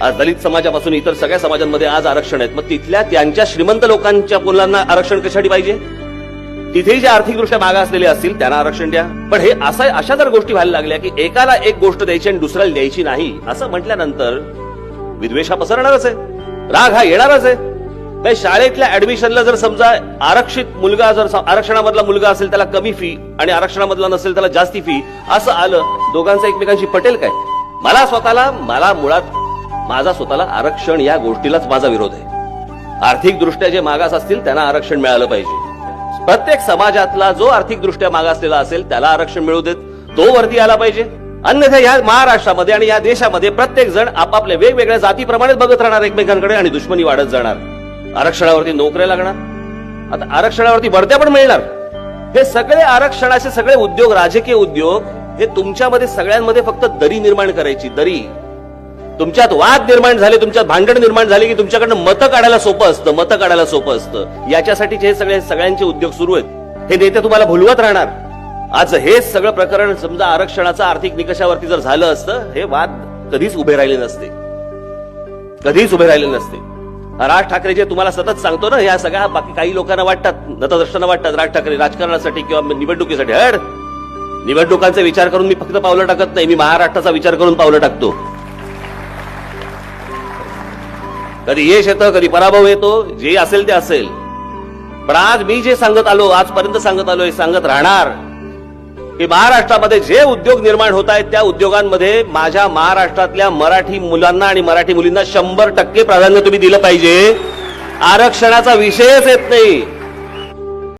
आज दलित समाजापासून इतर सगळ्या समाजांमध्ये आज आरक्षण आहेत, मग तिथल्या त्यांच्या श्रीमंत लोकांच्या मुलांना आरक्षण कशासाठी पाहिजे? तिथेही जे आर्थिकदृष्ट्या मागा असलेले असतील त्यांना आरक्षण द्या. पण हे अशा जर गोष्टी व्हायला लागल्या की एकाला एक गोष्ट द्यायची आणि दुसऱ्याला द्यायची नाही असं म्हटल्यानंतर विद्वेष हा पसरणारच आहे, राग हा येणारच आहे. शाळेतल्या ऍडमिशनला जर समजा आरक्षित मुलगा जर आरक्षणामधला मुलगा असेल त्याला कमी फी आणि आरक्षणामधला नसेल त्याला जास्ती फी असं आलं, दोघांचं एकमेकांशी पटेल काय? मला मुळात माझा स्वतःला आरक्षण या गोष्टीलाच माझा विरोध आहे. आर्थिक दृष्ट्या जे मागास असतील त्यांना आरक्षण मिळालं पाहिजे. प्रत्येक समाजातला जो आर्थिक दृष्ट्या मागासलेला असेल त्याला आरक्षण मिळू देत, तो वरती आला पाहिजे. अन्यथा या महाराष्ट्रामध्ये आणि या देशामध्ये प्रत्येक जण आपापल्या वेगवेगळ्या जातीप्रमाणेच बघत राहणार एकमेकांकडे आणि दुश्मनी वाढत जाणार. आरक्षणावरती नोकऱ्या लागणार, आता आरक्षणावरती बढत्या पण मिळणार. हे सगळे आरक्षणाचे सगळे उद्योग, राजकीय उद्योग, हे तुमच्यामध्ये सगळ्यांमध्ये फक्त दरी निर्माण करायची. दरी, तुमच्यात वाद निर्माण झाले, तुमच्यात भांडण निर्माण झाले की तुमच्याकडनं मतं काढायला सोपं असतं. याच्यासाठी हे सगळ्यांचे उद्योग सुरू आहेत. हे नेते तुम्हाला भुलवत राहणार. आज हे सगळं प्रकरण समजा आरक्षणाचं आर्थिक निकषावरती जर झालं असतं, हे वाद कधीच उभे राहिले नसते. राज ठाकरे जे तुम्हाला सतत सांगतो ना, या सगळ्या बाकी काही लोकांना वाटतात, नतद्रष्टांना वाटतात राज ठाकरे राजकारणासाठी किंवा निवडणुकीसाठी. निवडणुकांचा विचार करून मी फक्त पावलं टाकत नाही, मी महाराष्ट्राचा विचार करून पावलं टाकतो. कधी यश येतं, कधी पराभव येतो, जे असेल ते असेल. पण आज मी जे आजपर्यंत सांगत आलोय, सांगत राहणार की महाराष्ट्रामध्ये जे उद्योग निर्माण होत आहेत त्या उद्योगांमध्ये माझ्या महाराष्ट्रातल्या मराठी मुलांना आणि मराठी मुलींना 100% प्राधान्य तुम्ही दिलं पाहिजे. आरक्षणाचा विषयच येत नाही.